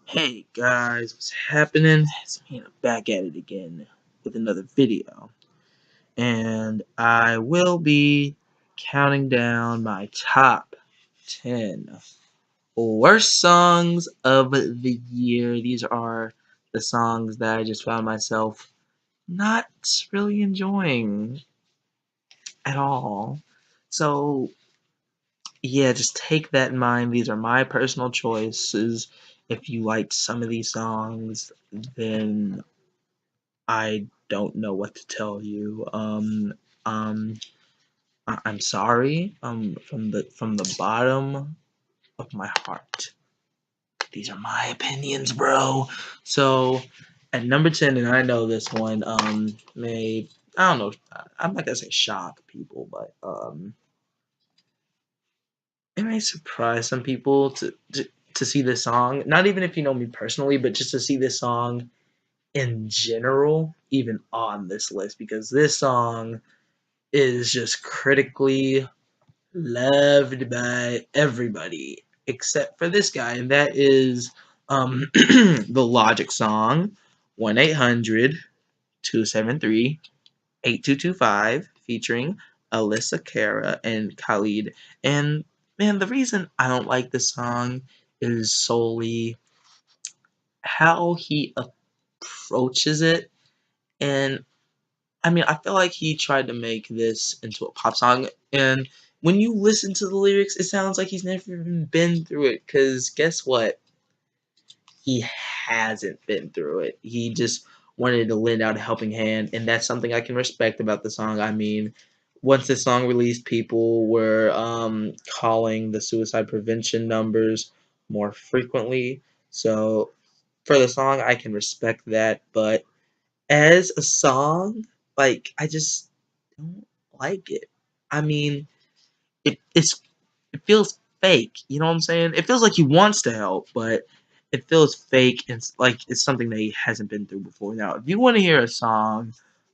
Hey guys, what's happening? It's me, and I'm back at it again with another video. And I will be counting down my top 10 worst songs of the year. These are the songs that I just found myself not really enjoying at all. So, yeah, just take that in mind. These are my personal choices. If you liked some of these songs, then I don't know what to tell you. Um, I'm sorry. From the bottom of my heart. These are my opinions, bro. So at number 10, and I know this one may, I don't know, I'm not gonna say shock people, but it may surprise some people to see this song. Not even if you know me personally, but just to see this song in general, even on this list, because this song is just critically loved by everybody except for this guy, and that is the Logic song 1-800-273-8225 featuring Alyssa Cara and Khalid. And man, the reason I don't like this song is solely how he approaches it. And I mean, I feel like he tried to make this into a pop song, and when you listen to the lyrics, it sounds like he's never even been through it. Cause guess what? He hasn't been through it. He just wanted to lend out a helping hand, and that's something I can respect about the song. I mean, once the song released, people were calling the suicide prevention numbers more frequently. So for the song, I can respect that, but as a song, like, I just don't like it. I mean, it feels fake, you know what I'm saying? It feels like he wants to help, but it feels fake and like it's something that he hasn't been through before. Now, if you want to hear a song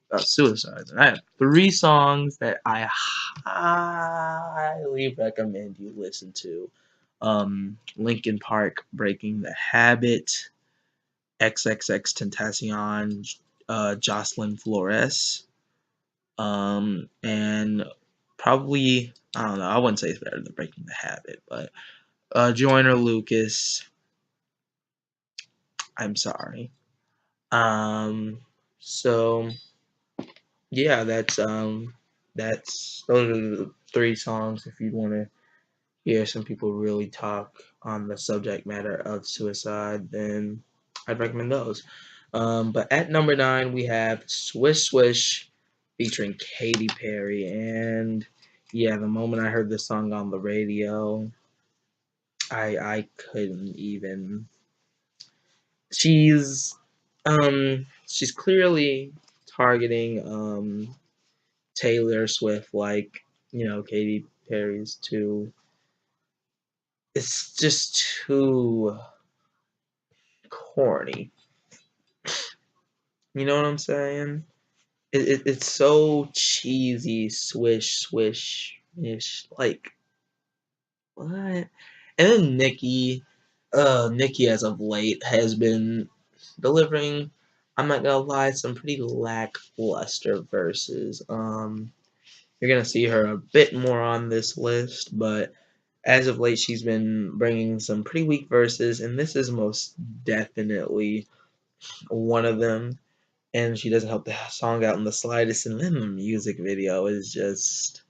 about suicide, then I have 3 songs that I highly recommend you listen to. Linkin Park, Breaking the Habit, XXX Tentacion, Jocelyn Flores, and probably, I don't know, I wouldn't say it's better than Breaking the Habit, but Joyner Lucas, I'm sorry. Um, so yeah, that's those are the 3 songs. If you want to hear some people really talk on the subject matter of suicide, then I'd recommend those. But at number 9, we have Swish Swish featuring Katy Perry. And yeah, the moment I heard this song on the radio, I couldn't even. She's clearly targeting Taylor Swift, like, Katy Perry's too. It's just too corny. You know what I'm saying? It's so cheesy, swish, swish ish. Like, what? And then Nicki as of late has been delivering, I'm not gonna lie, some pretty lackluster verses. You're gonna see her a bit more on this list, but as of late, she's been bringing some pretty weak verses, and this is most definitely one of them. And she doesn't help the song out in the slightest. And then the music video is just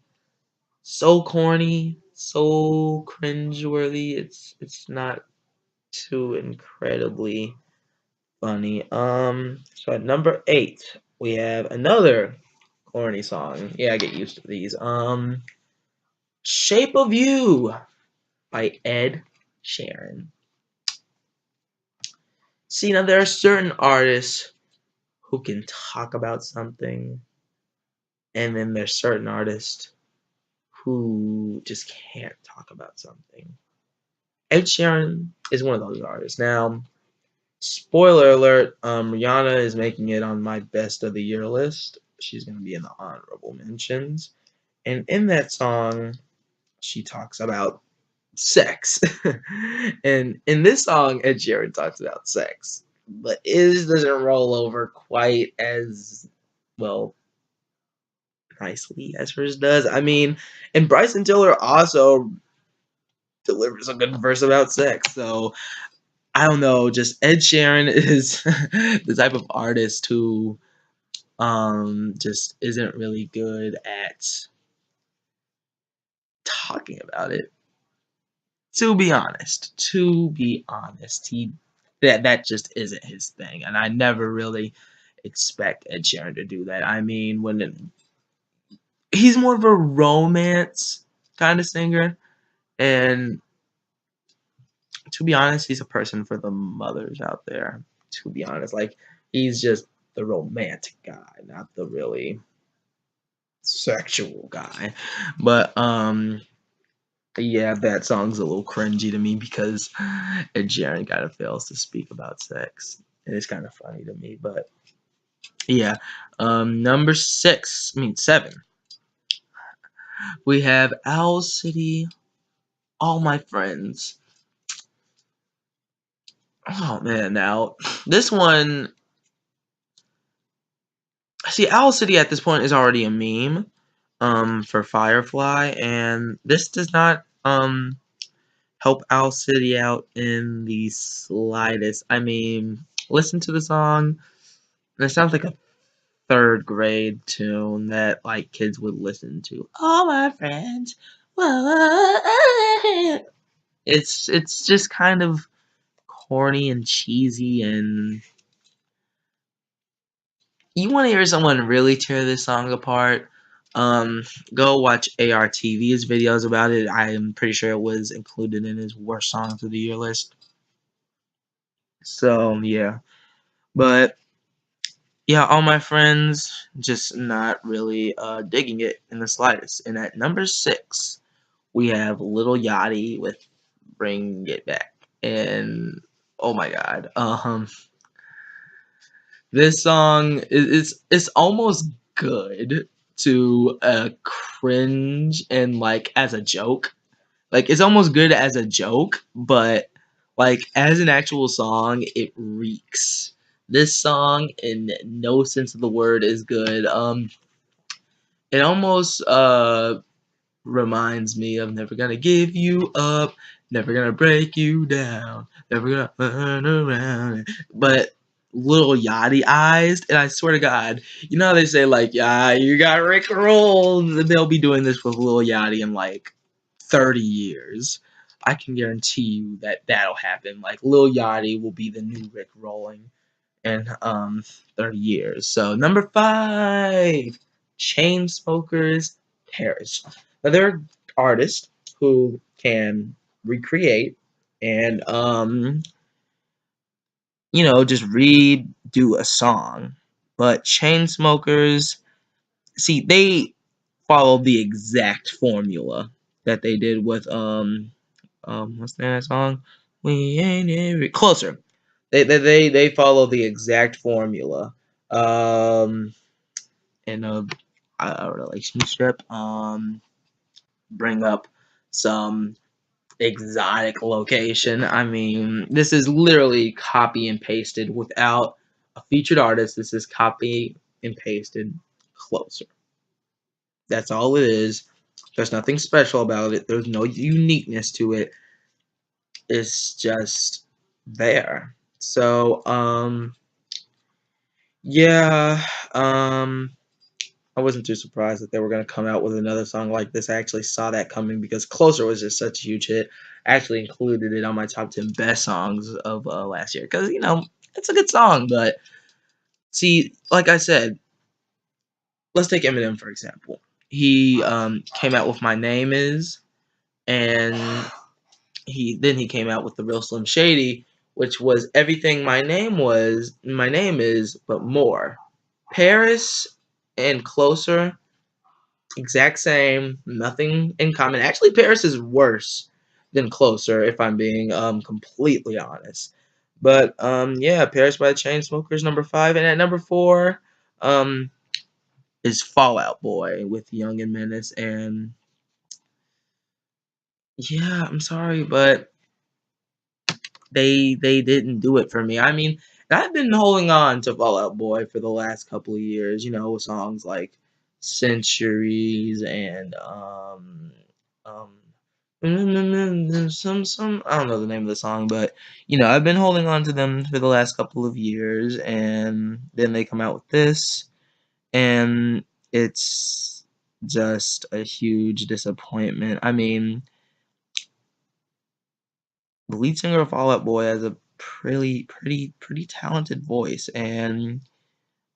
so corny, so cringeworthy. It's not too incredibly funny. So at number 8, we have another corny song. Yeah, I get used to these. Shape of You by Ed Sheeran. See, now there are certain artists who can talk about something, and then there's certain artists who just can't talk about something. Ed Sheeran is one of those artists. Now, spoiler alert, Rihanna is making it on my best of the year list. She's going to be in the honorable mentions. And in that song, she talks about sex. And in this song, Ed Sheeran talks about sex, but it doesn't roll over quite as well nicely as hers does. I mean, and Bryson Tiller also delivers a good verse about sex. So I don't know, just Ed Sheeran is the type of artist who just isn't really good at talking about it. To be honest, he that just isn't his thing, and I never really expect Ed Sheeran to do that. I mean, he's more of a romance kind of singer, and to be honest, he's a person for the mothers out there. To be honest, like he's just the romantic guy, not the really sexual guy. But yeah, that song's a little cringy to me because Ed Sheeran kind of fails to speak about sex. And it's kind of funny to me, but yeah. Number six, I mean seven, we have Owl City, All My Friends. Oh man, now this one, see, Owl City at this point is already a meme, for Firefly, and this does not help Owl City out in the slightest. I mean, listen to the song, and it sounds like a third grade tune that like kids would listen to. All my friends, whoa. It's just kind of corny and cheesy, and you want to hear someone really tear this song apart, go watch ARTV's videos about it. I am pretty sure it was included in his worst songs of the year list. So yeah, but yeah, all my friends just not really digging it in the slightest. And at number six, we have Little Yachty with "Bring It Back," and oh my god, this song it's almost good to cringe and like as a joke. Like it's almost good as a joke, but like as an actual song, it reeks. This song, in no sense of the word, is good. It almost reminds me of "Never Gonna Give You Up, Never Gonna Break You Down, Never Gonna Run Around," but Little Yachty eyes, and I swear to God, you know how they say like, "Yeah, you got Rick rolled." They'll be doing this with Little Yachty in like 30 years. I can guarantee you that that'll happen. Like Lil Yachty will be the new Rick Rolling in 30 years. So number five, Chainsmokers, Paris. Now they're artists who can recreate and just redo a song. But Chainsmokers, see, they follow the exact formula that they did with what's the name of that song? We ain't every closer. They follow the exact formula. In a relationship. Bring up some exotic location. I mean, this is literally copy and pasted without a featured artist. This is copy and pasted closer. That's all it is. There's nothing special about it. There's no uniqueness to it. It's just there. So, yeah, I wasn't too surprised that they were going to come out with another song like this. I actually saw that coming because Closer was just such a huge hit. I actually included it on my top 10 best songs of last year because, it's a good song. But see, like I said, let's take Eminem for example. He came out with My Name Is, and he came out with The Real Slim Shady, which was everything My Name Is, but more. Paris and Closer, exact same, nothing in common. Actually, Paris is worse than Closer, if I'm being completely honest. But yeah, Paris by the Chainsmokers, number five, and at number four, um, is Fallout Boy with Young and Menace, and Yeah, I'm sorry, but they didn't do it for me. I mean, I've been holding on to Fall Out Boy for the last couple of years. You know, songs like Centuries and um some I don't know the name of the song, but you know, I've been holding on to them for the last couple of years, and then they come out with this, and it's just a huge disappointment. I mean, the lead singer of Fall Out Boy has a pretty talented voice, and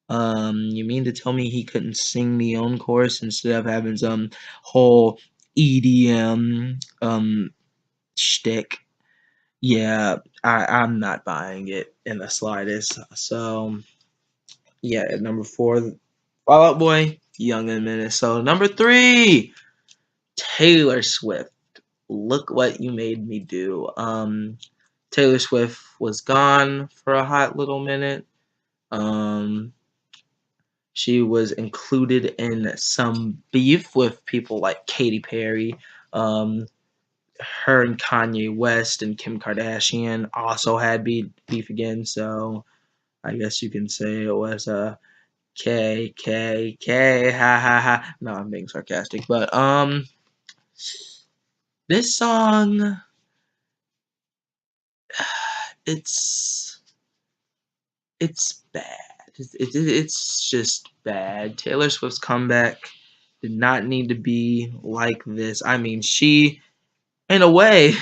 you mean to tell me he couldn't sing the own chorus instead of having some whole EDM shtick? Yeah, I'm not buying it in the slightest. So yeah, at number 4, Fall Out Boy, Young and Minnesota. Number 3, Taylor Swift. Look What You Made Me Do. Taylor Swift was gone for a hot little minute. Um, she was included in some beef with people like Katy Perry. Um, her and Kanye West and Kim Kardashian also had beef again. So I guess you can say it was a KKK. Ha ha ha. No, I'm being sarcastic. But this song, it's it's bad. It's just bad. Taylor Swift's comeback did not need to be like this. I mean, she, in a way,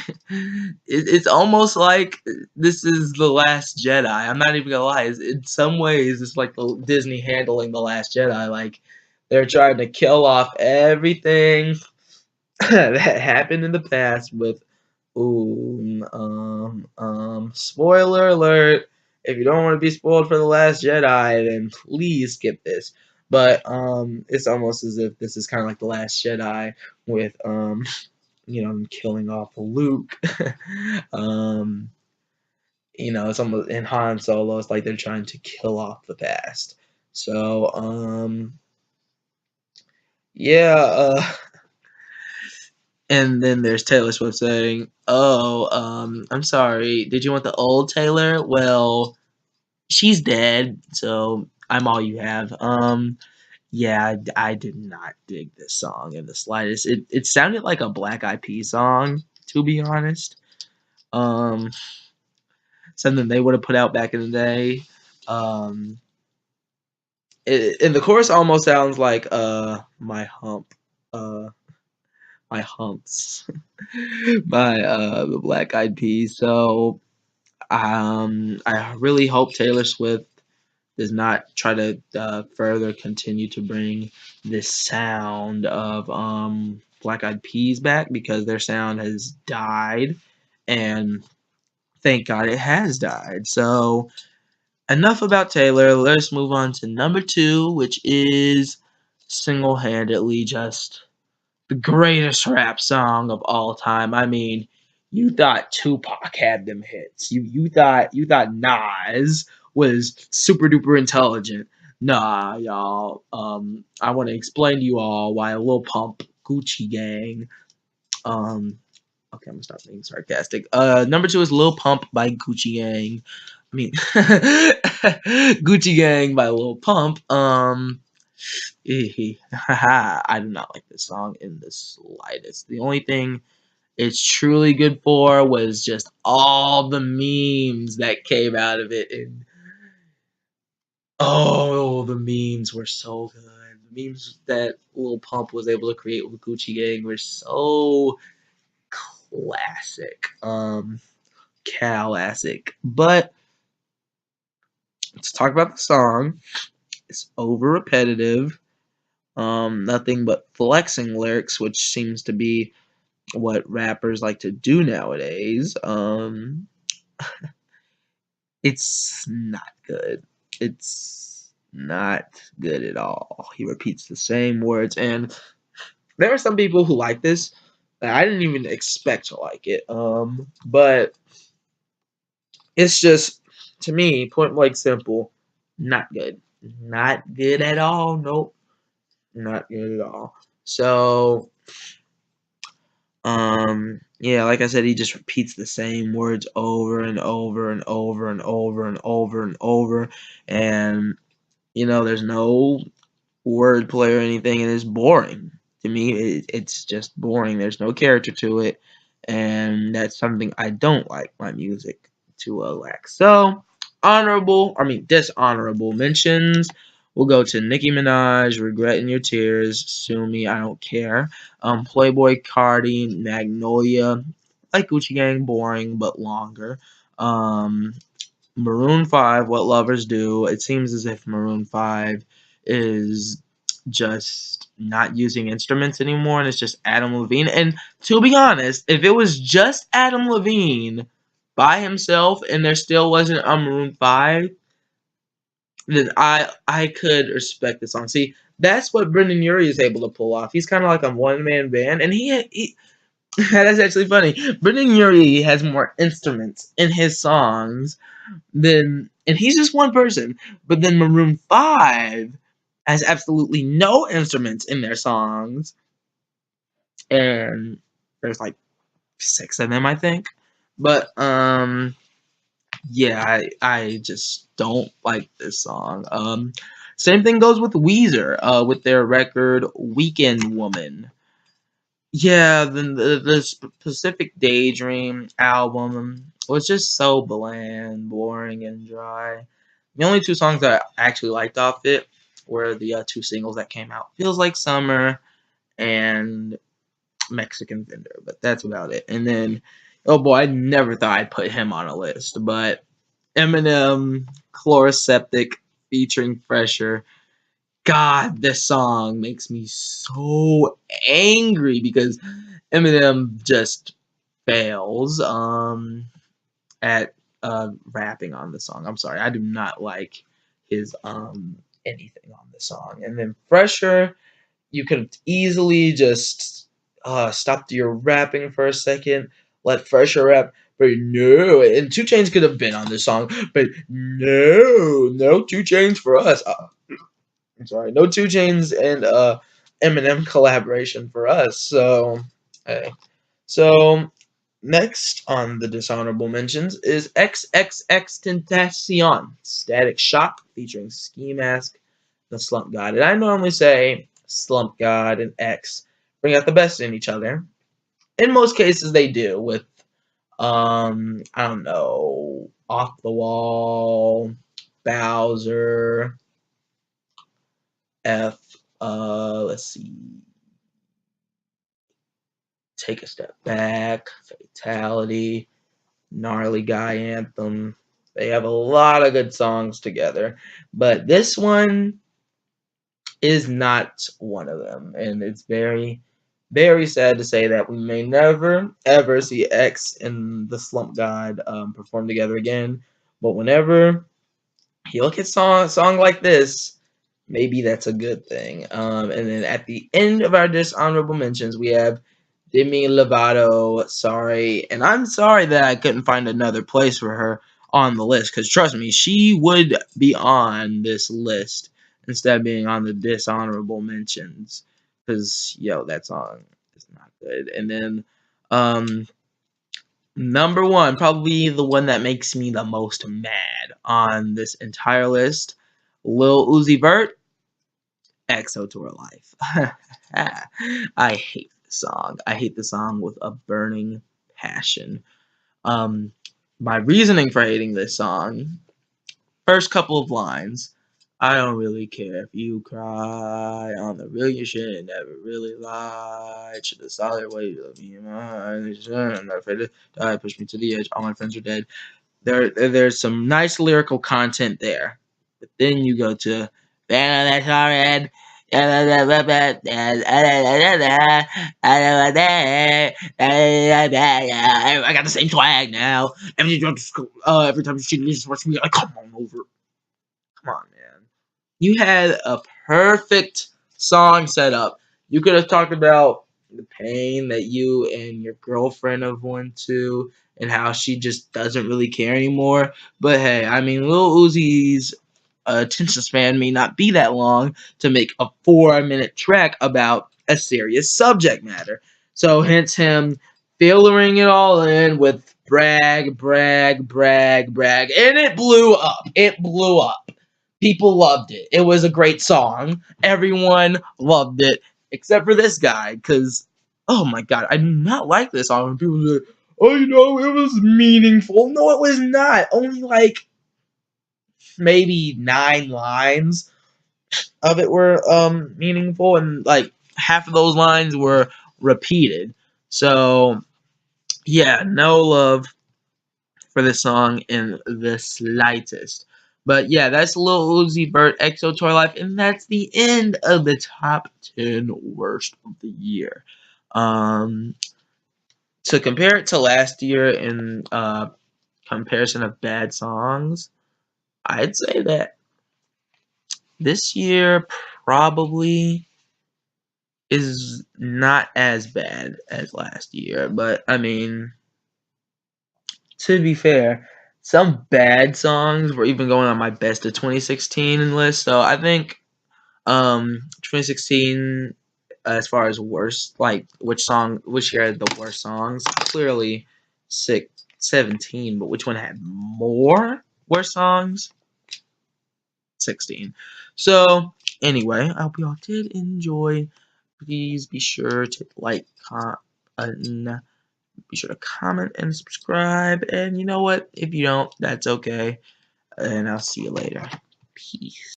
it's almost like this is The Last Jedi. I'm not even gonna lie. In some ways, it's like the Disney handling The Last Jedi. Like, they're trying to kill off everything that happened in the past with spoiler alert. If you don't want to be spoiled for The Last Jedi, then please skip this. But it's almost as if this is kind of like The Last Jedi with you know, killing off Luke. um, you know, it's almost in Han Solo. It's like they're trying to kill off the past. So yeah. And then there's Taylor Swift saying, "Oh, I'm sorry. Did you want the old Taylor? Well, she's dead, so I'm all you have." Yeah, I did not dig this song in the slightest. It sounded like a Black Eyed Peas song, to be honest. Um, Something they would have put out back in the day. Um, and the chorus almost sounds like my hump, uh, my humps, by the Black Eyed Peas. So I really hope Taylor Swift does not try to further continue to bring this sound of Black Eyed Peas back, because their sound has died, and thank God it has died. So enough about Taylor. Let's move on to number 2, which is single-handedly just the greatest rap song of all time. I mean, you thought Tupac had them hits. You thought Nas was super duper intelligent. Nah, y'all. I want to explain to you all why Lil Pump, Gucci Gang. Um, okay, I'm gonna stop being sarcastic. Number 2 is Lil Pump by Gucci Gang. I mean, Gucci Gang by Lil Pump. I do not like this song in the slightest. The only thing it's truly good for was just all the memes that came out of it, and oh, the memes were so good. The memes that Lil Pump was able to create with Gucci Gang were so classic, classic. But let's talk about the song. It's over repetitive. Nothing but flexing lyrics, which seems to be what rappers like to do nowadays. It's not good. It's not good at all. He repeats the same words, and there are some people who like this. I didn't even expect to like it. But it's just, to me, point blank simple, not good. Not good at all. Nope, not good at all. So Yeah, like I said, he just repeats the same words over and over and over and over and over and over, and there's no wordplay or anything, and it's boring. To me, it's just boring. There's no character to it, and that's something I don't like my music to lack. So, dishonorable mentions. We'll go to Nicki Minaj, "Regret in Your Tears," "Sue Me, I Don't Care," Playboy Cardi, "Magnolia," like Gucci Gang, boring but longer. Um, Maroon 5, "What Lovers Do." It seems as if Maroon 5 is just not using instruments anymore, and it's just Adam Levine. And to be honest, if it was just Adam Levine by himself and there still wasn't a Maroon 5, then I could respect the song. See, that's what Brendan Urie is able to pull off. He's kind of like a one-man band, and he that's actually funny. Brendan Urie has more instruments in his songs and he's just one person. But then Maroon 5 has absolutely no instruments in their songs, and there's like 6 of them, I think. But yeah, I just don't like this song. Same thing goes with Weezer, with their record "Weekend Woman." Yeah, the Pacific Daydream album was just so bland, boring, and dry. The only 2 songs that I actually liked off it were the 2 singles that came out, "Feels Like Summer" and "Mexican Vendor," but that's about it. And then, oh boy, I never thought I'd put him on a list, but Eminem, "Chloroseptic" featuring Fresher. God, this song makes me so angry because Eminem just fails at rapping on the song. I'm sorry, I do not like his anything on the song. And then Fresher, you could easily just stop your rapping for a second, let Fresher rap. But no, and 2 Chainz could have been on this song, but no 2 Chainz for us. I'm sorry, no 2 Chainz and Eminem collaboration for us. So, hey. So, next on the dishonorable mentions is XXXTentacion, "Static Shock," featuring Ski Mask, the Slump God. And I normally say Slump God and X bring out the best in each other. In most cases, they do with, I don't know, Off the Wall, Bowser, F, let's see, Take a Step Back, Fatality, Gnarly Guy Anthem. They have a lot of good songs together, but this one is not one of them, and it's very, very sad to say that we may never ever see X and the Slump God perform together again. But whenever you look at song like this, maybe that's a good thing. And then at the end of our dishonorable mentions, we have Demi Lovato, "Sorry," and I'm sorry that I couldn't find another place for her on the list, because trust me, she would be on this list instead of being on the dishonorable mentions, because, yo, that song is not good. And then, number 1, probably the one that makes me the most mad on this entire list, Lil Uzi Vert, "EXO Tour Life." I hate the song. I hate the song with a burning passion. Um, my reasoning for hating this song, first couple of lines, "I don't really care if you cry. On the real, you should never really lie. Should have saw their way of me. I'm not afraid to die. Push me to the edge. All my friends are dead." There's some nice lyrical content there, but then you go to "That's Hard." I got the same swag now. Every time she leaves, watch me like, come on over. Come on, man. You had a perfect song set up. You could have talked about the pain that you and your girlfriend have went to and how she just doesn't really care anymore. But hey, I mean, Lil Uzi's attention span may not be that long to make a 4-minute track about a serious subject matter. So hence him filtering it all in with brag, brag, brag, brag, and it blew up. It blew up. People loved it. It was a great song. Everyone loved it, except for this guy, because, oh my god, I do not like this song. People say, oh, it was meaningful. No, it was not. Only like maybe 9 lines of it were meaningful, and like half of those lines were repeated. So yeah, no love for this song in the slightest. But yeah, that's Lil Uzi Vert, EXO Tour Life, and that's the end of the top 10 worst of the year. Um, to compare it to last year in comparison of bad songs, I'd say that this year probably is not as bad as last year. But I mean, to be fair, some bad songs were even going on my best of 2016 list. So I think 2016, as far as worst, like which year had the worst songs, clearly 17, but which one had more worst songs? 16. So anyway, I hope you all did enjoy. Please be sure to be sure to comment and subscribe. And you know what? If you don't, that's okay. And I'll see you later. Peace.